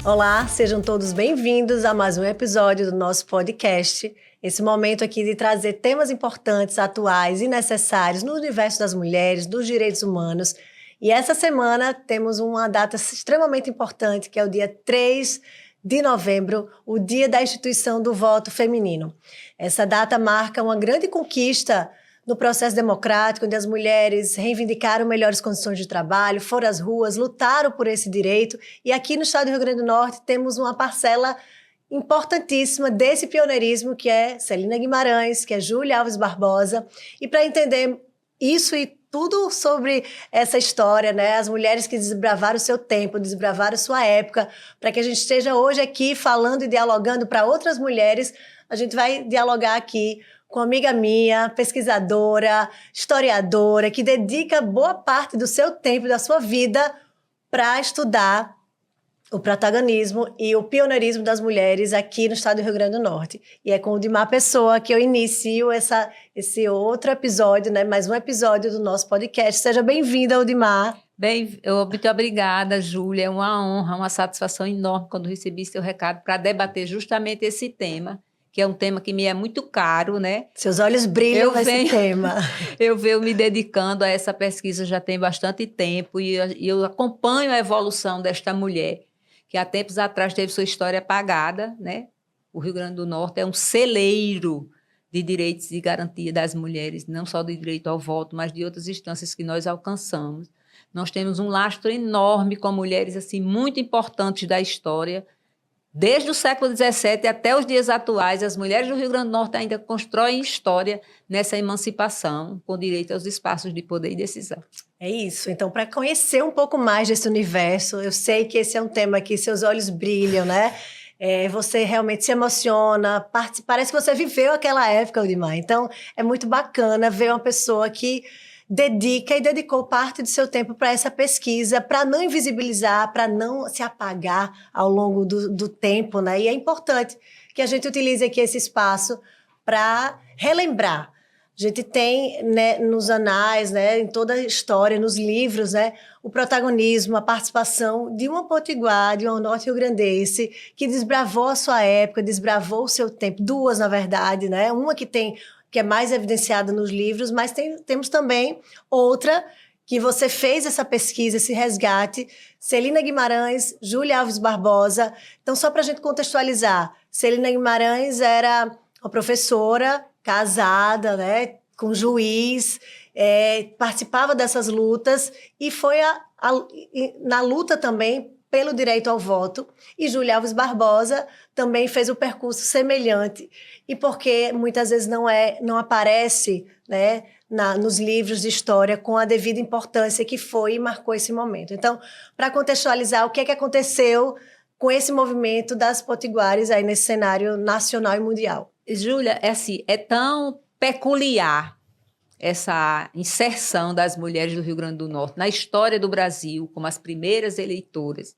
Olá, sejam todos bem-vindos a mais um episódio do nosso podcast. Esse momento aqui de trazer temas importantes, atuais e necessários no universo das mulheres, dos direitos humanos. E essa semana temos uma data extremamente importante, que é o dia 3 de novembro, o Dia da Instituição do Voto Feminino. Essa data marca uma grande conquista no processo democrático, onde as mulheres reivindicaram melhores condições de trabalho, foram às ruas, lutaram por esse direito. E aqui no estado do Rio Grande do Norte temos uma parcela importantíssima desse pioneirismo, que é Celina Guimarães, que é Júlia Alves Barbosa. E para entender isso e tudo sobre essa história, né? As mulheres que desbravaram o seu tempo, desbravaram sua época, para que a gente esteja hoje aqui falando e dialogando para outras mulheres, a gente vai dialogar aqui com uma amiga minha, pesquisadora, historiadora, que dedica boa parte do seu tempo e da sua vida para estudar o protagonismo e o pioneirismo das mulheres aqui no estado do Rio Grande do Norte. E é com o Dimar Pessoa que eu inicio esse outro episódio, né? Mais um episódio do nosso podcast. Seja bem-vinda, Dimar. Muito obrigada, Júlia. É uma honra, uma satisfação enorme quando recebi seu recado para debater justamente esse tema, que é um tema que me é muito caro, né? Seus olhos brilham nesse tema. Eu venho me dedicando a essa pesquisa já tem bastante tempo e eu acompanho a evolução desta mulher, que há tempos atrás teve sua história apagada, né? O Rio Grande do Norte é um celeiro de direitos e garantia das mulheres, não só do direito ao voto, mas de outras instâncias que nós alcançamos. Nós temos um lastro enorme com mulheres assim, muito importantes da história. Desde o século XVII até os dias atuais, as mulheres do Rio Grande do Norte ainda constroem história nessa emancipação, com direito aos espaços de poder e decisão. É isso. Então, para conhecer um pouco mais desse universo, eu sei que esse é um tema que seus olhos brilham, né? Você realmente se emociona, parece que você viveu aquela época, Dimar. Então, é muito bacana ver uma pessoa que dedicou parte do seu tempo para essa pesquisa, para não invisibilizar, para não se apagar ao longo do tempo, né? E é importante que a gente utilize aqui esse espaço para relembrar. A gente tem, né, nos anais, né, em toda a história, nos livros, né, o protagonismo, a participação de uma potiguar, de uma norte-riograndense, que desbravou a sua época, desbravou o seu tempo. Duas, na verdade, né? Uma que é mais evidenciada nos livros, mas temos também outra que você fez essa pesquisa, esse resgate, Celina Guimarães, Júlia Alves Barbosa. Então, só para a gente contextualizar, Celina Guimarães era uma professora casada, né, com juiz, participava dessas lutas e foi na luta também pelo direito ao voto, e Júlia Alves Barbosa também fez um percurso semelhante, e porque muitas vezes não aparece, né, nos livros de história com a devida importância que foi e marcou esse momento. Então, para contextualizar, o que é que aconteceu com esse movimento das potiguares aí nesse cenário nacional e mundial? Júlia, é tão peculiar essa inserção das mulheres do Rio Grande do Norte na história do Brasil, como as primeiras eleitoras,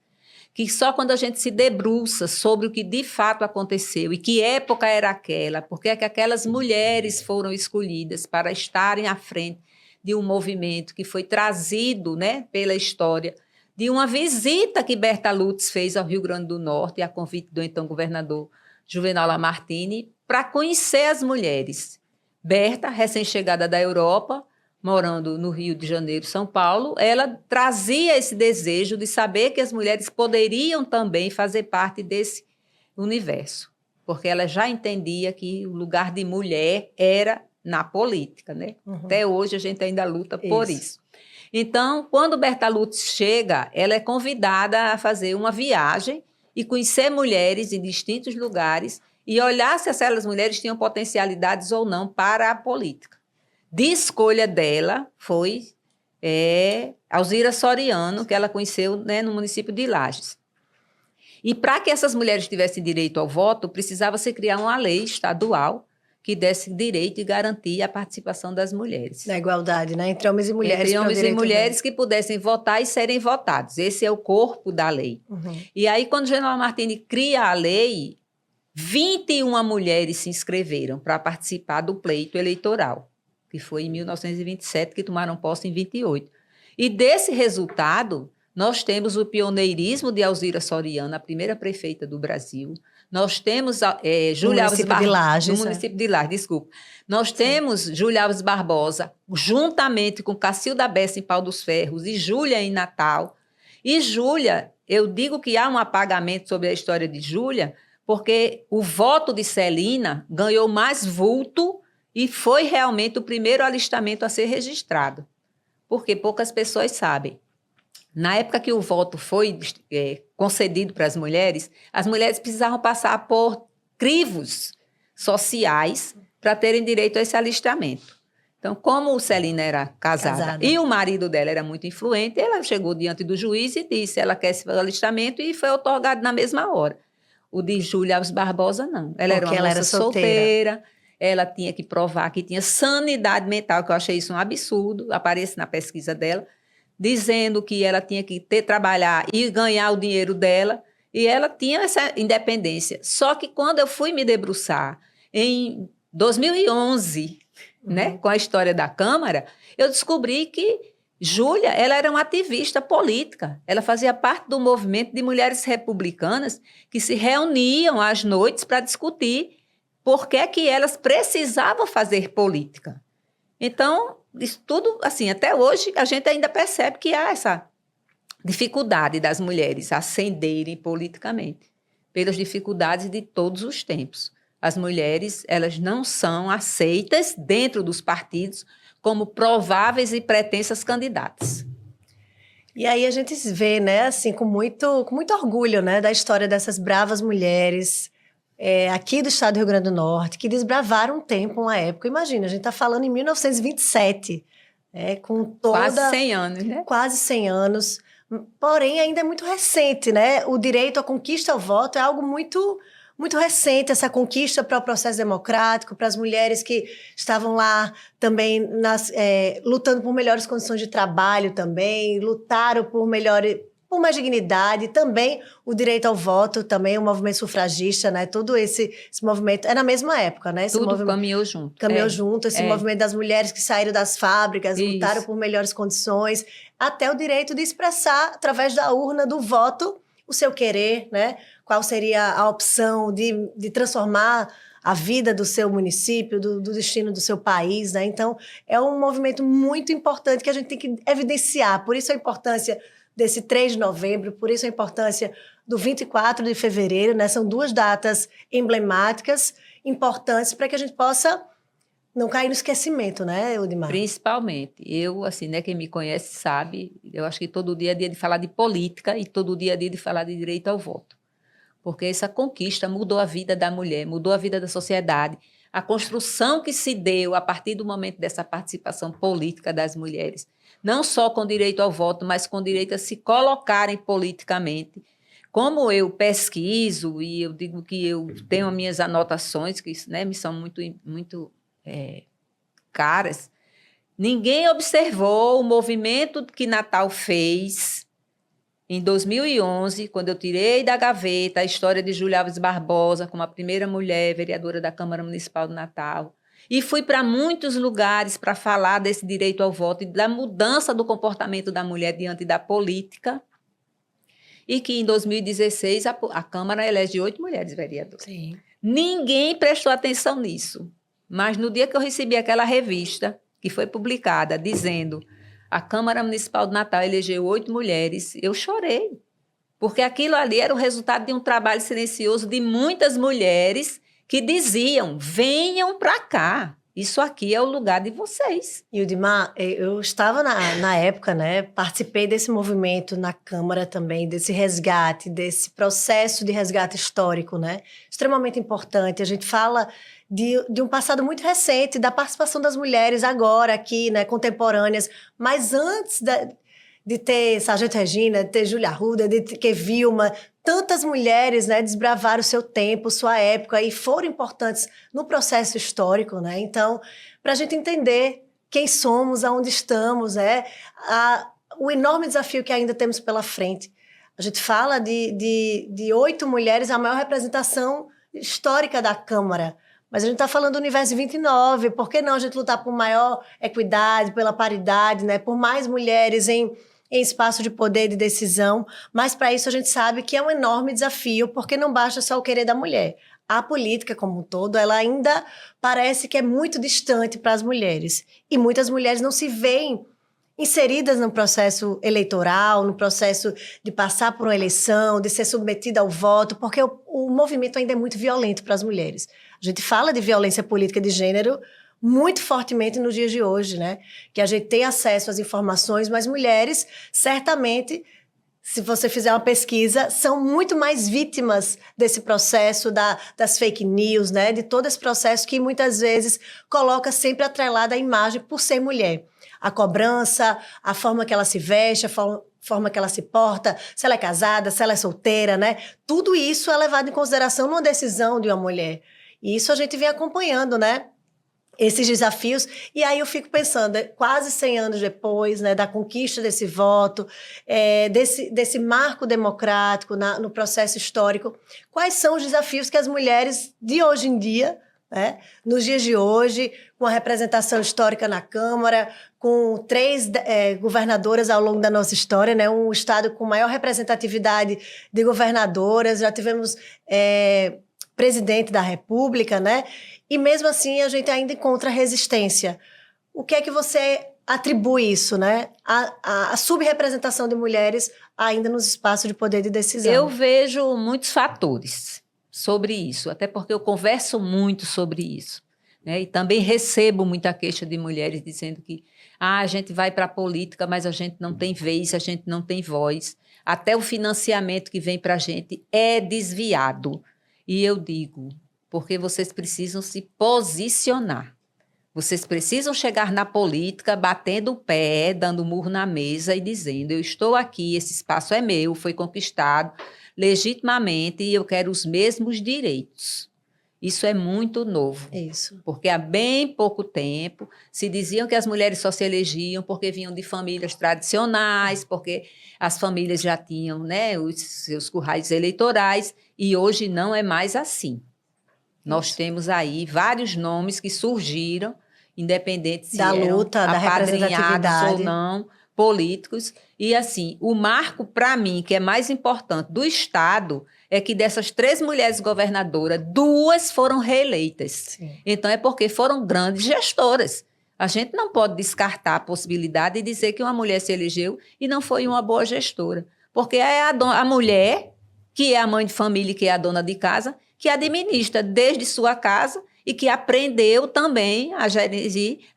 que só quando a gente se debruça sobre o que de fato aconteceu e que época era aquela, porque é que aquelas mulheres foram escolhidas para estarem à frente de um movimento que foi trazido, né, pela história, de uma visita que Berta Lutz fez ao Rio Grande do Norte, a convite do então governador Juvenal Lamartine, para conhecer as mulheres. Berta, recém-chegada da Europa, morando no Rio de Janeiro, São Paulo, ela trazia esse desejo de saber que as mulheres poderiam também fazer parte desse universo, porque ela já entendia que o lugar de mulher era na política, né? Uhum. Até hoje a gente ainda luta por isso. Então, quando Berta Lutz chega, ela é convidada a fazer uma viagem e conhecer mulheres em distintos lugares e olhar se aquelas mulheres tinham potencialidades ou não para a política. De escolha dela foi Alzira Soriano, que ela conheceu, né, no município de Lages. E para que essas mulheres tivessem direito ao voto, precisava se criar uma lei estadual que desse direito e garantia a participação das mulheres. Na igualdade, né? Entre homens e mulheres. Entre homens e mulheres que pudessem votar e serem votados. Esse é o corpo da lei. Uhum. E aí, quando General Martini cria a lei, 21 mulheres se inscreveram para participar do pleito eleitoral, que foi em 1927, que tomaram posse em 28. E desse resultado, Nós temos o pioneirismo de Alzira Soriano, a primeira prefeita do Brasil. Nós temos Júlia Alves Barbosa, no município de Lages, desculpa. Nós temos Júlia Alves Barbosa, juntamente com Cacilda Bessa em Pau dos Ferros e Júlia em Natal. E Júlia, eu digo que há um apagamento sobre a história de Júlia, porque o voto de Celina ganhou mais vulto e foi realmente o primeiro alistamento a ser registrado. Porque poucas pessoas sabem. Na época que o voto foi concedido para as mulheres precisavam passar por crivos sociais para terem direito a esse alistamento. Então, como o Celina era casada e o marido dela era muito influente, ela chegou diante do juiz e disse ela quer esse alistamento e foi otorgado na mesma hora. O de Júlia Alves Barbosa, não. Ela era uma moça solteira, ela tinha que provar que tinha sanidade mental, que eu achei isso um absurdo, aparece na pesquisa dela, dizendo que ela tinha que trabalhar e ganhar o dinheiro dela, e ela tinha essa independência. Só que quando eu fui me debruçar em 2011, né, com a história da Câmara, eu descobri que Júlia, ela era uma ativista política. Ela fazia parte do movimento de mulheres republicanas que se reuniam às noites para discutir por que elas precisavam fazer política. Então, isso tudo, assim, até hoje, a gente ainda percebe que há essa dificuldade das mulheres ascenderem politicamente, pelas dificuldades de todos os tempos. As mulheres, elas não são aceitas dentro dos partidos como prováveis e pretensas candidatas. E aí a gente vê, né, assim, com muito orgulho, né, da história dessas bravas mulheres aqui do estado do Rio Grande do Norte, que desbravaram um tempo, uma época. Imagina, a gente está falando em 1927, com toda... Quase 100 anos, né? Quase 100 anos. Porém, ainda é muito recente, né? O direito à conquista ao voto é algo muito recente, essa conquista para o processo democrático, para as mulheres que estavam lá também lutando por melhores condições de trabalho também, lutaram por mais dignidade, também o direito ao voto, também o movimento sufragista, né? Todo esse movimento, é na mesma época, né? Tudo caminhou junto. Caminhou junto, esse movimento das mulheres que saíram das fábricas, lutaram por melhores condições, até o direito de expressar, através da urna do voto, o seu querer, né? Qual seria a opção de transformar a vida do seu município, do destino do seu país, né? Então, é um movimento muito importante que a gente tem que evidenciar. Por isso a importância desse 3 de novembro, por isso a importância do 24 de fevereiro, né? São duas datas emblemáticas, importantes, para que a gente possa não cair no esquecimento, né, Eudimar? Principalmente. Eu, assim, né, quem me conhece sabe, eu acho que todo dia é dia de falar de política e todo dia é dia de falar de direito ao voto. Porque essa conquista mudou a vida da mulher, mudou a vida da sociedade. A construção que se deu a partir do momento dessa participação política das mulheres, não só com direito ao voto, mas com direito a se colocarem politicamente. Como eu pesquiso e eu digo que eu tenho as minhas anotações, que, né, me são muito caras, ninguém observou o movimento que Natal fez em 2011, quando eu tirei da gaveta a história de Júlia Alves Barbosa, como a primeira mulher vereadora da Câmara Municipal do Natal, e fui para muitos lugares para falar desse direito ao voto e da mudança do comportamento da mulher diante da política, e que em 2016 a Câmara elege 8 mulheres vereadoras. Sim. Ninguém prestou atenção nisso, mas no dia que eu recebi aquela revista, que foi publicada, dizendo a Câmara Municipal do Natal elegeu 8 mulheres, eu chorei, porque aquilo ali era o resultado de um trabalho silencioso de muitas mulheres que diziam, venham para cá, isso aqui é o lugar de vocês. Eudimar, eu estava na época, né, participei desse movimento na Câmara também, desse resgate, desse processo de resgate histórico, né, extremamente importante. A gente fala de um passado muito recente, da participação das mulheres agora aqui, né, contemporâneas, mas antes de ter Sargento Regina, de ter Júlia Arruda, de ter Vilma, tantas mulheres, né, desbravaram o seu tempo, sua época, e foram importantes no processo histórico, né? Então, para a gente entender quem somos, aonde estamos, o enorme desafio que ainda temos pela frente. A gente fala de 8 mulheres, a maior representação histórica da Câmara, mas a gente está falando do universo de 29, por que não a gente lutar por maior equidade, pela paridade, né? Por mais mulheres em em espaço de poder e de decisão, mas para isso a gente sabe que é um enorme desafio, porque não basta só o querer da mulher. A política como um todo, ela ainda parece que é muito distante para as mulheres. E muitas mulheres não se veem inseridas no processo eleitoral, no processo de passar por uma eleição, de ser submetida ao voto, porque o movimento ainda é muito violento para as mulheres. A gente fala de violência política de gênero muito fortemente nos dias de hoje, né? Que a gente tem acesso às informações, mas mulheres, certamente, se você fizer uma pesquisa, são muito mais vítimas desse processo das fake news, né? De todo esse processo que muitas vezes coloca sempre atrelada a imagem por ser mulher. A cobrança, a forma que ela se veste, a forma que ela se porta, se ela é casada, se ela é solteira, né? Tudo isso é levado em consideração numa decisão de uma mulher. E isso a gente vem acompanhando, né? Esses desafios, e aí eu fico pensando, quase 100 anos depois, né, da conquista desse voto, desse marco democrático no processo histórico, quais são os desafios que as mulheres de hoje em dia, né, nos dias de hoje, com a representação histórica na Câmara, com 3 governadoras ao longo da nossa história, né, um estado com maior representatividade de governadoras, já tivemos presidente da República, né? E mesmo assim a gente ainda encontra resistência. O que é que você atribui isso, né? A subrepresentação de mulheres ainda nos espaços de poder de decisão. Eu vejo muitos fatores sobre isso, até porque eu converso muito sobre isso, né? E também recebo muita queixa de mulheres dizendo que a gente vai para a política, mas a gente não tem vez, a gente não tem voz. Até o financiamento que vem para a gente é desviado. E eu digo, porque vocês precisam se posicionar. Vocês precisam chegar na política, batendo o pé, dando murro na mesa e dizendo, eu estou aqui, esse espaço é meu, foi conquistado legitimamente e eu quero os mesmos direitos. Isso é muito novo. Isso. Porque há bem pouco tempo se diziam que as mulheres só se elegiam porque vinham de famílias tradicionais, porque as famílias já tinham, né, os seus currais eleitorais, e hoje não é mais assim. Nós temos aí vários nomes que surgiram, independente se da eram luta, da apadrinhados representatividade ou não, políticos. E assim, o marco, para mim, que é mais importante do Estado, é que dessas 3 mulheres governadoras, 2 foram reeleitas. Sim. Então, é porque foram grandes gestoras. A gente não pode descartar a possibilidade de dizer que uma mulher se elegeu e não foi uma boa gestora. Porque é a mulher, que é a mãe de família e que é a dona de casa, que administra desde sua casa e que aprendeu também a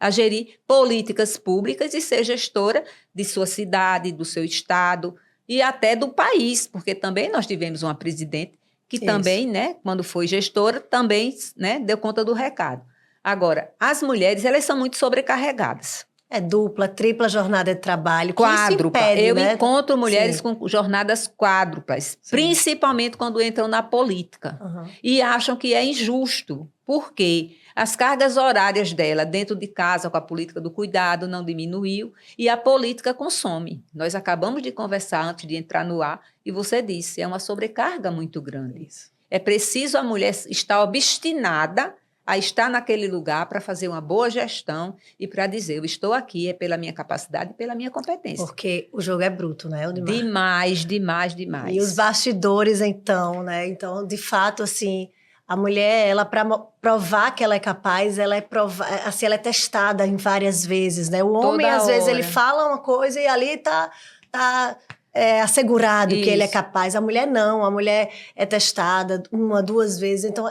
gerir políticas públicas e ser gestora de sua cidade, do seu estado e até do país, porque também nós tivemos uma presidente que também, né, quando foi gestora, também, né, deu conta do recado. Agora, as mulheres, elas são muito sobrecarregadas. É dupla, tripla jornada de trabalho. Quádrupla. Que isso impede, Eu né? encontro mulheres Sim. com jornadas quádruplas, Sim. principalmente quando entram na política. Uhum. E acham que é injusto, porque as cargas horárias dela dentro de casa com a política do cuidado não diminuiu e a política consome. Nós acabamos de conversar antes de entrar no ar e você disse, é uma sobrecarga muito grande. Isso. É preciso a mulher estar obstinada a estar naquele lugar para fazer uma boa gestão e para dizer, eu estou aqui é pela minha capacidade e pela minha competência. Porque o jogo é bruto, né, Eudimar? Demais, demais, demais. E os bastidores, então, né? Então, de fato, assim, a mulher, ela, para provar que ela é capaz, ela é testada em várias vezes, né? O homem, às vezes, ele fala uma coisa e ali tá assegurado que ele é capaz. A mulher não, a mulher é testada 1, 2 vezes. Então,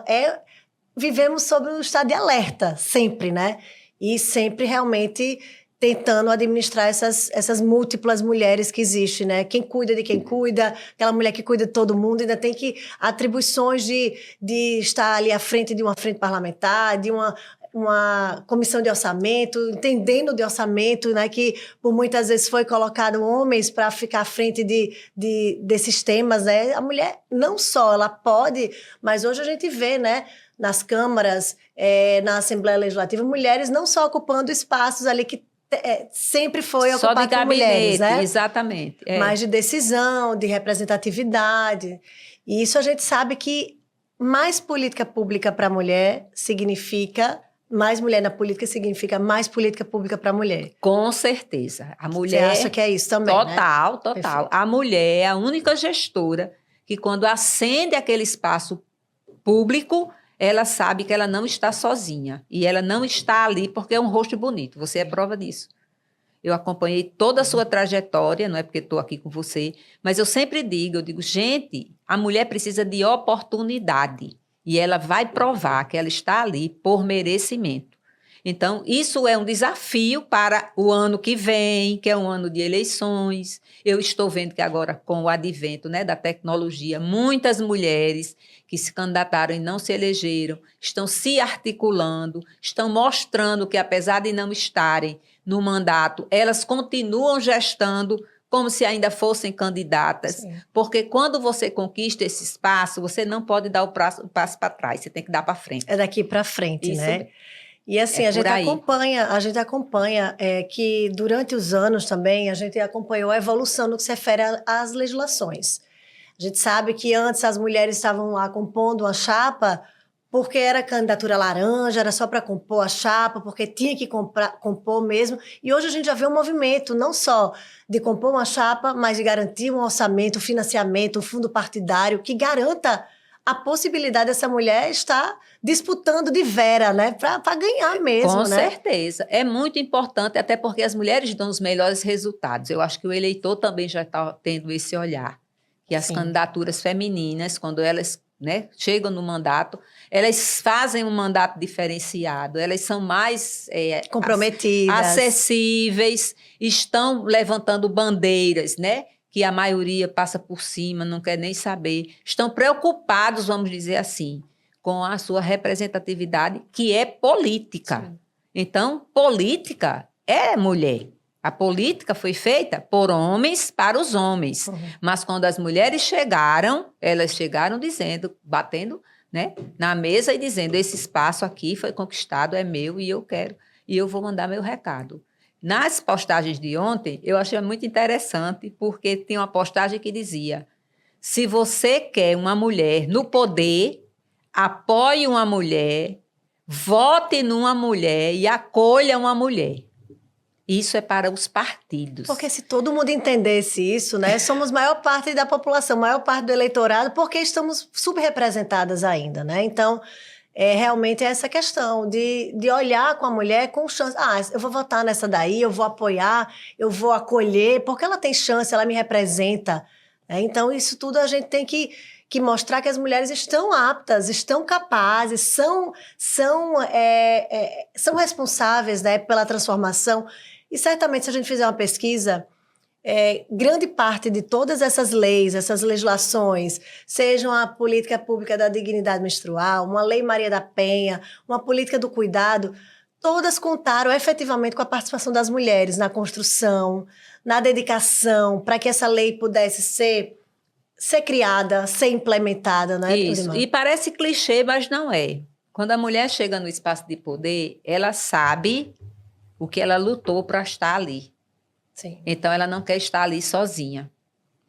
vivemos sob um estado de alerta, sempre, né? E sempre realmente tentando administrar essas múltiplas mulheres que existem, né? Quem cuida de quem cuida, aquela mulher que cuida de todo mundo, ainda tem que atribuições de estar ali à frente de uma frente parlamentar, de uma comissão de orçamento, entendendo de orçamento, né, que por muitas vezes foi colocado homens para ficar à frente desses temas, né? A mulher não só, ela pode, mas hoje a gente vê, né, nas câmaras, na Assembleia Legislativa, mulheres não só ocupando espaços ali que sempre foi só ocupado por mulheres, né? Exatamente. Mas de decisão, de representatividade. E isso a gente sabe que mais política pública para a mulher significa mais mulher na política significa mais política pública para a mulher. Com certeza. A mulher... Você acha que é isso também, total, né? Total. Perfeito. A mulher é a única gestora que, quando acende aquele espaço público, ela sabe que ela não está sozinha. E ela não está ali porque é um rosto bonito. Você é prova disso. Eu acompanhei toda a sua trajetória, não é porque estou aqui com você, mas eu sempre digo, gente, a mulher precisa de oportunidade. E ela vai provar que ela está ali por merecimento. Então, isso é um desafio para o ano que vem, que é um ano de eleições. Eu estou vendo que agora, com o advento, né, da tecnologia, muitas mulheres que se candidataram e não se elegeram estão se articulando, estão mostrando que, apesar de não estarem no mandato, elas continuam gestando como se ainda fossem candidatas. Sim. Porque quando você conquista esse espaço, você não pode dar o passo para trás, você tem que dar para frente. É daqui para frente, isso, né? E assim, a gente acompanha que durante os anos também, a gente acompanhou a evolução no que se refere às legislações. A gente sabe que antes as mulheres estavam lá compondo uma chapa porque era candidatura laranja, era só para compor a chapa, porque tinha que compor mesmo. E hoje a gente já vê um movimento, não só de compor uma chapa, mas de garantir um orçamento, um financiamento, um fundo partidário que garanta a possibilidade dessa mulher estar disputando de vera, né? Para ganhar mesmo, com né? certeza. É muito importante, até porque as mulheres dão os melhores resultados. Eu acho que o eleitor também já está tendo esse olhar. Que as candidaturas femininas, quando elas, né, chegam no mandato, elas fazem um mandato diferenciado, elas são mais comprometidas, acessíveis, estão levantando bandeiras, né? Que a maioria passa por cima, não quer nem saber. Estão preocupados, vamos dizer assim, com a sua representatividade, que é política. Sim. Então, política é mulher. A política foi feita por homens para os homens. Uhum. Mas quando as mulheres chegaram, elas chegaram dizendo, batendo, né, na mesa e dizendo, esse espaço aqui foi conquistado, é meu e eu quero, e eu vou mandar meu recado. Nas postagens de ontem, eu achei muito interessante, porque tinha uma postagem que dizia, se você quer uma mulher no poder, apoie uma mulher, vote numa mulher e acolha uma mulher. Isso é para os partidos. Porque se todo mundo entendesse isso, né, somos maior parte da população, maior parte do eleitorado, porque estamos subrepresentadas ainda, né? Então, realmente é essa questão de olhar com a mulher com chance. Ah, eu vou votar nessa daí, eu vou apoiar, eu vou acolher, porque ela tem chance, ela me representa. Então, isso tudo a gente tem que mostrar que as mulheres estão aptas, estão capazes, são responsáveis, né, pela transformação. E certamente, se a gente fizer uma pesquisa, grande parte de todas essas leis, essas legislações, sejam a política pública da dignidade menstrual, uma lei Maria da Penha, uma política do cuidado, todas contaram efetivamente com a participação das mulheres na construção, na dedicação, para que essa lei pudesse ser criada, ser implementada, né? Isso, e parece clichê, mas não é. Quando a mulher chega no espaço de poder, ela sabe o que ela lutou para estar ali. Sim. Então, ela não quer estar ali sozinha.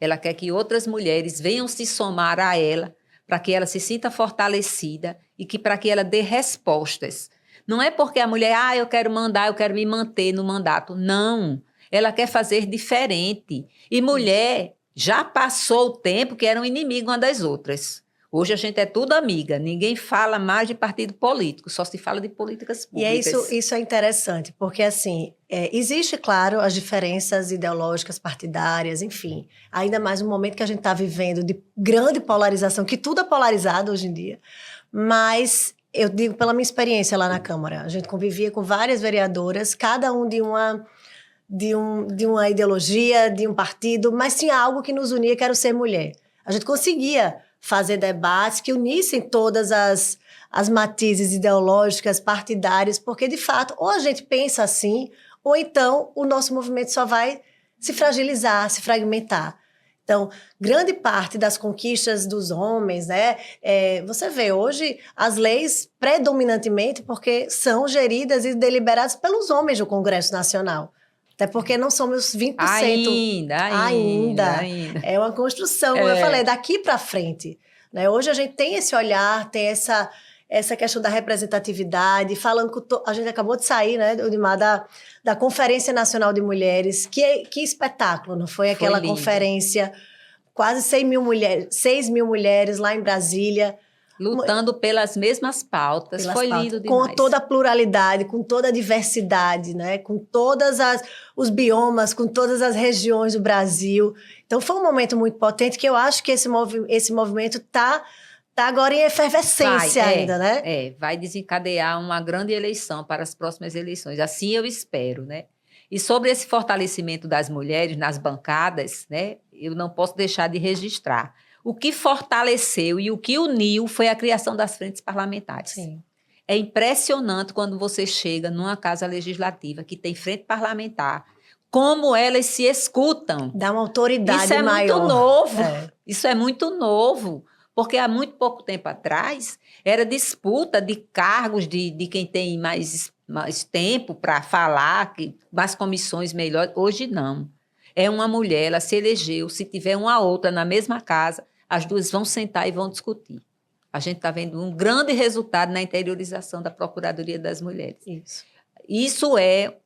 Ela quer que outras mulheres venham se somar a ela, para que ela se sinta fortalecida e para que ela dê respostas. Não é porque a mulher, eu quero mandar, eu quero me manter no mandato. Não, ela quer fazer diferente. E mulher já passou o tempo que eram inimigas uma das outras. Hoje a gente é tudo amiga, ninguém fala mais de partido político, só se fala de políticas públicas. E isso é interessante, porque assim, existe, claro, as diferenças ideológicas, partidárias, enfim, ainda mais no momento que a gente está vivendo de grande polarização, que tudo é polarizado hoje em dia, mas eu digo pela minha experiência lá na Câmara, a gente convivia com várias vereadoras, cada um de uma ideologia, de um partido, mas tinha algo que nos unia, que era o ser mulher. A gente conseguia fazer debates que unissem todas as matizes ideológicas, partidárias, porque, de fato, ou a gente pensa assim, ou então o nosso movimento só vai se fragilizar, se fragmentar. Então, grande parte das conquistas dos homens, né? Você vê hoje as leis predominantemente porque são geridas e deliberadas pelos homens do Congresso Nacional. Até porque não somos 20%. Ainda. É uma construção, como eu falei, daqui para frente. Né? Hoje a gente tem esse olhar, tem essa essa questão da representatividade, falando com a gente acabou de sair, né, Odimar, da Conferência Nacional de Mulheres, que espetáculo, não foi? Aquela lindo. Conferência, quase 6 mil mulheres lá em Brasília, lutando pelas mesmas pautas. Foi lindo demais. Com toda a pluralidade, com toda a diversidade, né? Com todos os biomas, com todas as regiões do Brasil. Então, foi um momento muito potente que eu acho que esse movimento está agora em efervescência ainda, né? Vai desencadear uma grande eleição para as próximas eleições. Assim eu espero, né? E sobre esse fortalecimento das mulheres nas bancadas, né? Eu não posso deixar de registrar. O que fortaleceu e o que uniu foi a criação das frentes parlamentares. Sim. É impressionante quando você chega numa casa legislativa que tem frente parlamentar, como elas se escutam. Dá uma autoridade maior. Isso é maior. Muito novo. Isso é muito novo. Porque há muito pouco tempo atrás, era disputa de cargos de quem tem mais tempo para falar, mais comissões melhores. Hoje, não. É uma mulher, ela se elegeu, se tiver uma outra na mesma casa, as duas vão sentar e vão discutir. A gente está vendo um grande resultado na interiorização da Procuradoria das Mulheres. Isso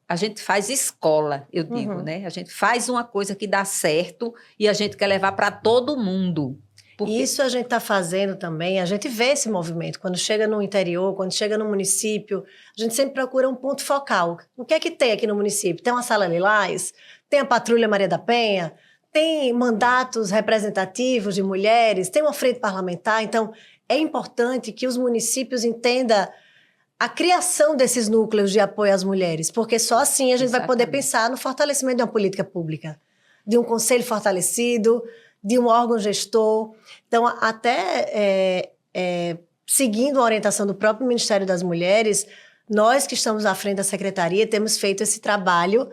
a gente faz escola, eu digo, né? A gente faz uma coisa que dá certo e a gente quer levar para todo mundo. Isso a gente está fazendo também, a gente vê esse movimento. Quando chega no interior, quando chega no município, a gente sempre procura um ponto focal. O que é que tem aqui no município? Tem uma sala lilás? Tem a Patrulha Maria da Penha? Tem mandatos representativos de mulheres? Tem uma frente parlamentar? Então, é importante que os municípios entendam a criação desses núcleos de apoio às mulheres, porque só assim a gente vai poder pensar no fortalecimento de uma política pública, de um conselho fortalecido, de um órgão gestor. Então, até seguindo a orientação do próprio Ministério das Mulheres, nós que estamos à frente da Secretaria temos feito esse trabalho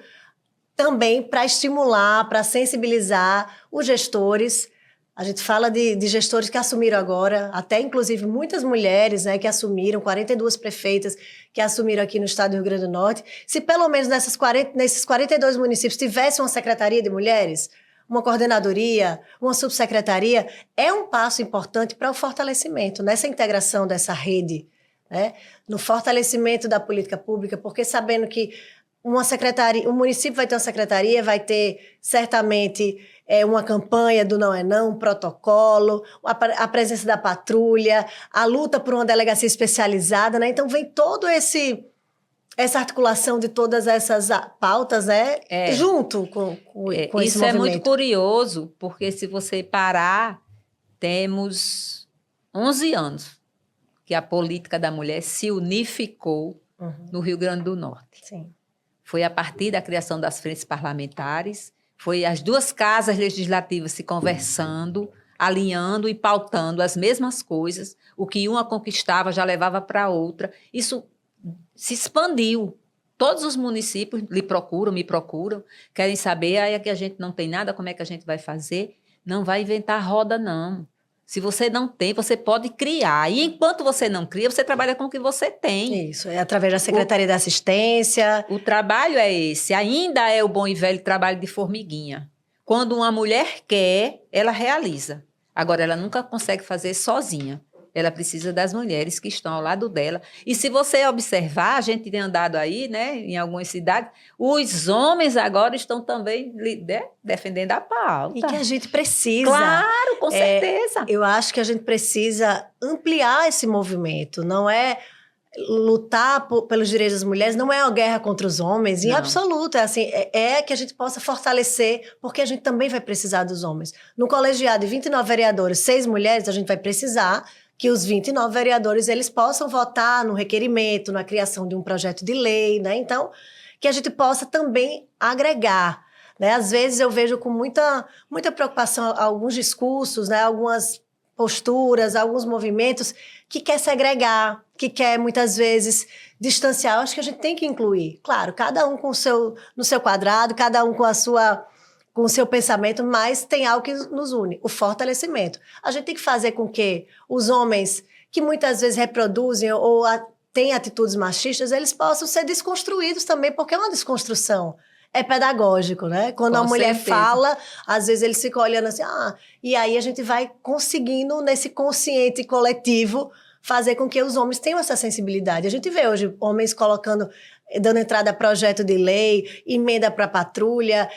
também para estimular, para sensibilizar os gestores. A gente fala de gestores que assumiram agora, até inclusive muitas mulheres, né, que assumiram, 42 prefeitas que assumiram aqui no estado do Rio Grande do Norte. Se pelo menos nesses 42 municípios tivesse uma secretaria de mulheres, uma coordenadoria, uma subsecretaria, é um passo importante para o fortalecimento, nessa integração dessa rede, né? No fortalecimento da política pública, porque sabendo que uma secretaria, o município vai ter uma secretaria, vai ter certamente uma campanha do Não é Não, um protocolo, a presença da patrulha, a luta por uma delegacia especializada, né? Então vem todo essa articulação de todas essas pautas, né? Junto com esse movimento. Isso é muito curioso, porque se você parar, temos 11 anos que a política da mulher se unificou no Rio Grande do Norte. Sim. Foi a partir da criação das frentes parlamentares, foi as duas casas legislativas se conversando, alinhando e pautando as mesmas coisas. O que uma conquistava já levava para a outra. Isso se expandiu. Todos os municípios me procuram, querem saber, aí é que a gente não tem nada, como é que a gente vai fazer? Não vai inventar roda, não. Se você não tem, você pode criar. E enquanto você não cria, você trabalha com o que você tem. Isso, é através da Secretaria da Assistência. O trabalho é esse. Ainda é o bom e velho trabalho de formiguinha. Quando uma mulher quer, ela realiza. Agora, ela nunca consegue fazer sozinha. Ela precisa das mulheres que estão ao lado dela. E se você observar, a gente tem andado aí, né, em algumas cidades, os homens agora estão também defendendo a pauta. E que a gente precisa. Claro, com certeza. Eu acho que a gente precisa ampliar esse movimento. Não é lutar pelos direitos das mulheres, não é uma guerra contra os homens, em absoluto. É que a gente possa fortalecer, porque a gente também vai precisar dos homens. No colegiado de 29 vereadores, 6 mulheres, a gente vai precisar que os 29 vereadores eles possam votar no requerimento, na criação de um projeto de lei, né? Então, que a gente possa também agregar, né? Às vezes eu vejo com muita preocupação alguns discursos, né? Algumas posturas, alguns movimentos que quer segregar, que quer muitas vezes distanciar. Eu acho que a gente tem que incluir, claro, cada um no seu quadrado, cada um com o seu pensamento, mas tem algo que nos une, o fortalecimento. A gente tem que fazer com que os homens que muitas vezes reproduzem ou têm atitudes machistas, eles possam ser desconstruídos também, porque é uma desconstrução. É pedagógico, né? Quando a mulher fala, às vezes eles ficam olhando assim, e aí a gente vai conseguindo, nesse consciente coletivo, fazer com que os homens tenham essa sensibilidade. A gente vê hoje homens dando entrada a projeto de lei, emenda para patrulha,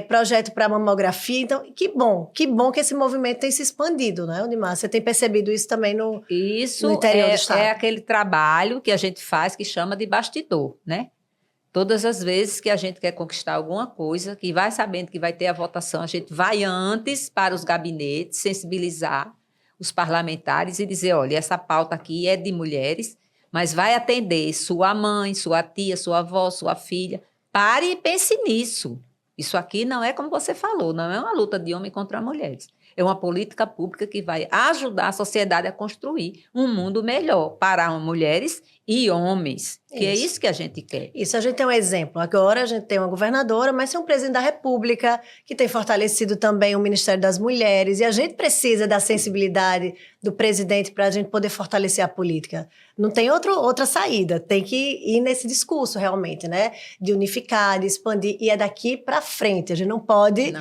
projeto para mamografia. Então, que bom que esse movimento tem se expandido, né, Odimar? Você tem percebido isso também no interior do estado? É aquele trabalho que a gente faz que chama de bastidor, né? Todas as vezes que a gente quer conquistar alguma coisa, que vai sabendo que vai ter a votação, a gente vai antes para os gabinetes, sensibilizar os parlamentares e dizer, olha, essa pauta aqui é de mulheres, mas vai atender sua mãe, sua tia, sua avó, sua filha. Pare e pense nisso. Isso aqui não é como você falou, não é uma luta de homem contra mulheres. É uma política pública que vai ajudar a sociedade a construir um mundo melhor para mulheres e homens, que é isso que a gente quer. Isso, a gente tem um exemplo. Agora a gente tem uma governadora, mas tem um presidente da República que tem fortalecido também o Ministério das Mulheres, e a gente precisa da sensibilidade do presidente para a gente poder fortalecer a política. Não tem outra saída, tem que ir nesse discurso realmente, né? De unificar, de expandir, e é daqui para frente. A gente não pode...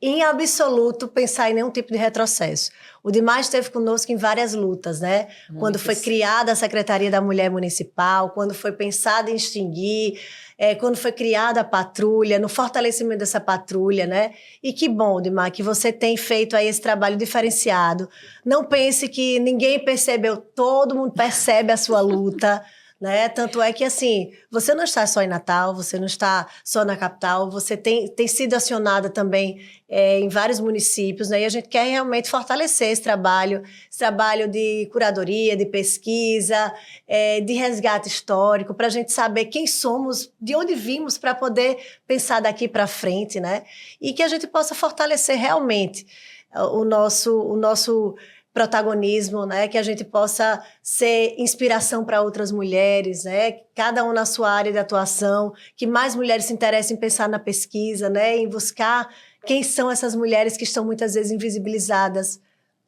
em absoluto, pensar em nenhum tipo de retrocesso. O Odimar esteve conosco em várias lutas, né? Muitas. Quando foi criada a Secretaria da Mulher Municipal, quando foi pensado em extinguir, quando foi criada a patrulha, no fortalecimento dessa patrulha, né? E que bom, Odimar, que você tem feito aí esse trabalho diferenciado. Não pense que ninguém percebeu, todo mundo percebe a sua luta, né? Tanto é que, assim, você não está só em Natal, você não está só na capital, você tem sido acionada também em vários municípios, né? E a gente quer realmente fortalecer esse trabalho de curadoria, de pesquisa, de resgate histórico, para a gente saber quem somos, de onde vimos, para poder pensar daqui para frente, né? E que a gente possa fortalecer realmente o nosso protagonismo, né? Que a gente possa ser inspiração para outras mulheres, né? Cada um na sua área de atuação, que mais mulheres se interessem em pensar na pesquisa, né? Em buscar quem são essas mulheres que estão muitas vezes invisibilizadas,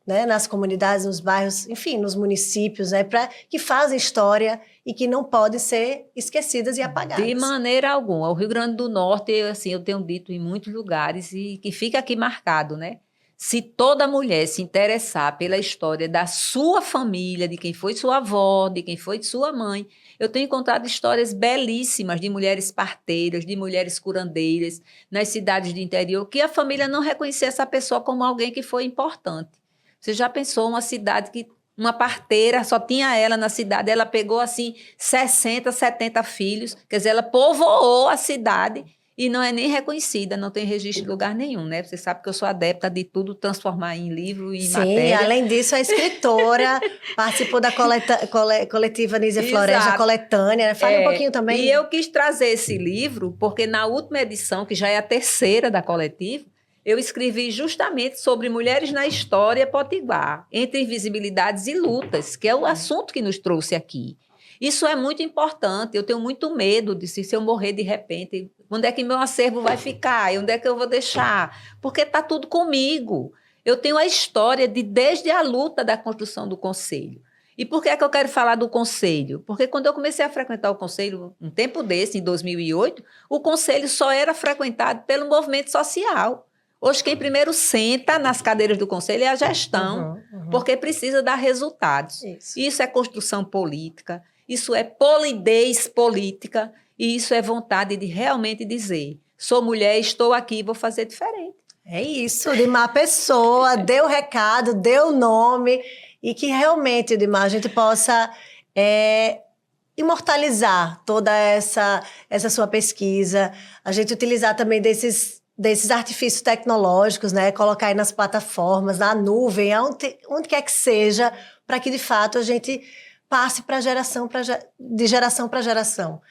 né? Nas comunidades, nos bairros, enfim, nos municípios, né? Que fazem história e que não podem ser esquecidas e apagadas. De maneira alguma. O Rio Grande do Norte, assim, eu tenho dito em muitos lugares e que fica aqui marcado, né? Se toda mulher se interessar pela história da sua família, de quem foi sua avó, de quem foi sua mãe, eu tenho encontrado histórias belíssimas de mulheres parteiras, de mulheres curandeiras, nas cidades do interior, que a família não reconhecia essa pessoa como alguém que foi importante. Você já pensou uma cidade que uma parteira, só tinha ela na cidade, ela pegou assim 60, 70 filhos, quer dizer, ela povoou a cidade, e não é nem reconhecida, não tem registro em lugar nenhum, né? Você sabe que eu sou adepta de tudo transformar em livro e em matéria. Sim, além disso, a escritora participou da coletiva Nízia Floresta, a coletânea, né? Fale um pouquinho também. E eu quis trazer esse livro, porque na última edição, que já é a terceira da coletiva, eu escrevi justamente sobre mulheres na história potiguar, entre invisibilidades e lutas, que é o assunto que nos trouxe aqui. Isso é muito importante, eu tenho muito medo de se eu morrer de repente, onde é que meu acervo vai ficar? E onde é que eu vou deixar? Porque está tudo comigo. Eu tenho a história desde a luta da construção do Conselho. E por que é que eu quero falar do Conselho? Porque quando eu comecei a frequentar o Conselho, um tempo desse, em 2008, o Conselho só era frequentado pelo movimento social. Hoje, quem primeiro senta nas cadeiras do Conselho é a gestão, porque precisa dar resultados. Isso é construção política, isso é polidez política, e isso é vontade de realmente dizer, sou mulher, estou aqui, vou fazer diferente. É isso, Odimar Pessoa, deu o recado, deu o nome, e que realmente, Odimar, a gente possa imortalizar toda essa sua pesquisa, a gente utilizar também desses artifícios tecnológicos, né? Colocar aí nas plataformas, na nuvem, onde quer que seja, para que, de fato, a gente passe de geração para geração.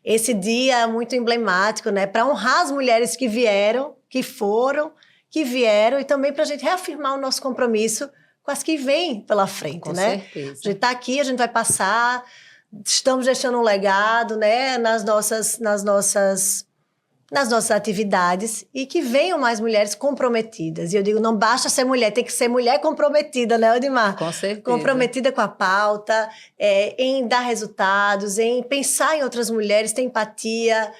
Esse dia é muito emblemático, né? Para honrar as mulheres que vieram, que foram, que vieram, e também para a gente reafirmar o nosso compromisso com as que vêm pela frente, com né? certeza. A gente está aqui, a gente vai passar, estamos deixando um legado, né? Nas nossas atividades, e que venham mais mulheres comprometidas. E eu digo, não basta ser mulher, tem que ser mulher comprometida, né, Odimar? Com certeza. Comprometida com a pauta, em dar resultados, em pensar em outras mulheres, ter empatia,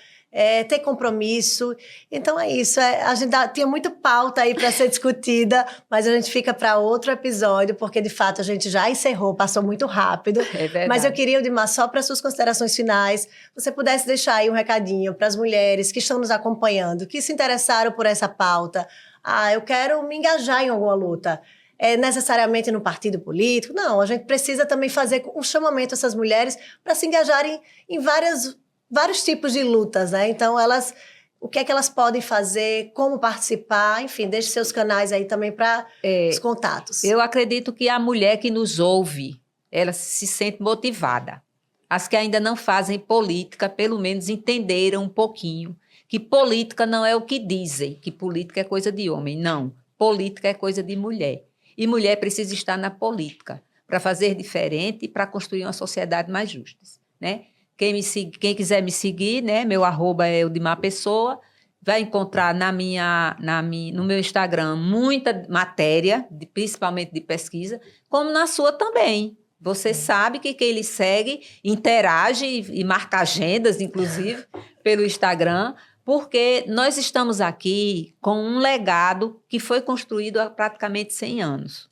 ter compromisso. Então é isso. A gente tinha muito pauta aí para ser discutida, mas a gente fica para outro episódio, porque de fato a gente já encerrou, passou muito rápido. É verdade. Mas eu queria, Odimar, só para suas considerações finais, você pudesse deixar aí um recadinho para as mulheres que estão nos acompanhando, que se interessaram por essa pauta. Eu quero me engajar em alguma luta. Necessariamente no partido político. Não, a gente precisa também fazer um chamamento a essas mulheres para se engajarem em vários tipos de lutas, né? Então, o que é que elas podem fazer, como participar, enfim, deixe seus canais aí também para os contatos. Eu acredito que a mulher que nos ouve, ela se sente motivada. As que ainda não fazem política, pelo menos entenderam um pouquinho que política não é o que dizem, que política é coisa de homem. Não, política é coisa de mulher. E mulher precisa estar na política para fazer diferente e para construir uma sociedade mais justa, né? Quem quiser me seguir, né? Meu @ é Odimar Pessoa. Vai encontrar no meu Instagram muita matéria, principalmente de pesquisa, como na sua também. Você sabe que quem lhe segue interage e marca agendas, inclusive, pelo Instagram, porque nós estamos aqui com um legado que foi construído há praticamente 100 anos.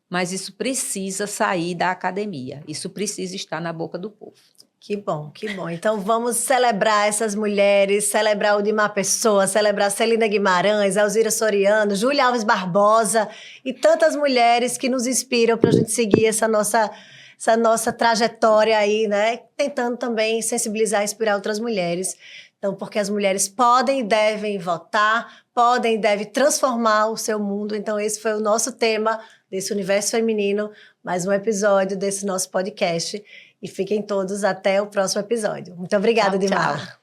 Mas isso precisa sair da academia, isso precisa estar na boca do povo. Que bom, que bom. Então vamos celebrar essas mulheres, celebrar Odimar Pessoa, celebrar Celina Guimarães, Alzira Soriano, Júlia Alves Barbosa e tantas mulheres que nos inspiram para a gente seguir essa nossa trajetória aí, né? Tentando também sensibilizar e inspirar outras mulheres. Então, porque as mulheres podem e devem votar, podem e devem transformar o seu mundo. Então, esse foi o nosso tema desse Universo Feminino, mais um episódio desse nosso podcast. E fiquem todos até o próximo episódio. Muito obrigada, Odimar. Tchau.